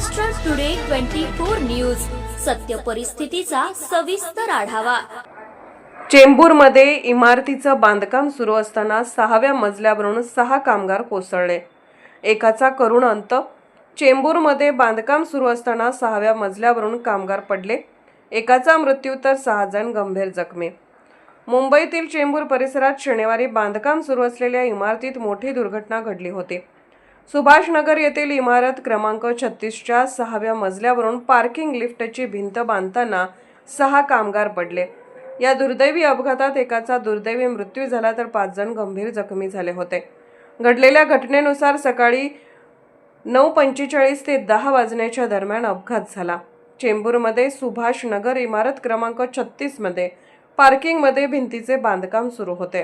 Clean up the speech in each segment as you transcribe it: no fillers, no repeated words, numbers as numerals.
Maharashtra today 24 news, सत्य परिस्थितीचा सविस्तर आढावा। चेंबूरमध्ये इमारतीचं बांधकाम सुरू असताना 6व्या मजल्यावरून 6 कामगार कोसळले, एकाचा करुण अंत। चेंबूरमध्ये बांधकाम सुरू असताना 6व्या मजल्यावरून कामगार पडले, एकाचा मृत्यू तर 6 जण गंभीर जखमी। मुंबईतील चेंबूर परिसरात शनिवारी बांधकाम सुरू असलेल्या इमारतीत मोठी दुर्घटना घडली होती। सुभाषनगर येथील इमारत क्रमांक 36च्या 6व्या मजल्यावरून पार्किंग लिफ्टची भिंत बांधताना 6 कामगार पडले। या दुर्दैवी अपघातात एकाचा दुर्दैवी मृत्यू झाला तर 5 जण गंभीर जखमी झाले होते। घडलेल्या घटनेनुसार सकाळी 9:45 ते 10 वाजण्याच्या दरम्यान अपघात झाला। चेंबूरमध्ये सुभाषनगर इमारत क्रमांक 36 मध्ये पार्किंगमध्ये भिंतीचे बांधकाम सुरू होते,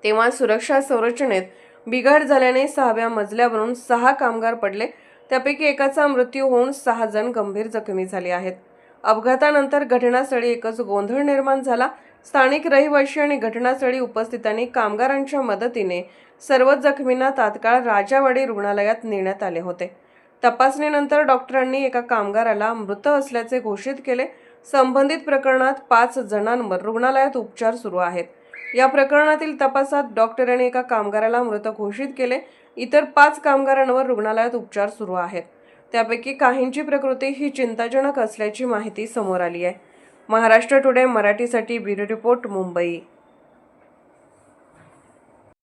तेव्हा सुरक्षा संरचनेत बिघाड झाल्याने 6व्या मजल्यावरून 6 कामगार पडले, त्यापैकी एकाचा मृत्यू होऊन 6 जण गंभीर जखमी झाले आहेत। अपघातानंतर घटनास्थळी एकच गोंधळ निर्माण झाला। स्थानिक रहिवासी आणि घटनास्थळी उपस्थितांनी कामगारांच्या मदतीने सर्व जखमींना तात्काळ राजावाडी रुग्णालयात नेण्यात आले होते। तपासणीनंतर डॉक्टरांनी एका कामगाराला मृत असल्याचे घोषित केले। संबंधित प्रकरणात 5 जणांवर रुग्णालयात उपचार सुरू आहेत। या प्रकरणातील तपासात डॉक्टरांनी एका कामगाराला मृत घोषित केले, इतर 5 कामगारांवर रुग्णालयात उपचार सुरू आहेत। त्यापैकी काहींची प्रकृती ही चिंताजनक असल्याची माहिती समोर आली आहे। महाराष्ट्र टुडे मराठीसाठी ब्युरो रिपोर्ट, मुंबई।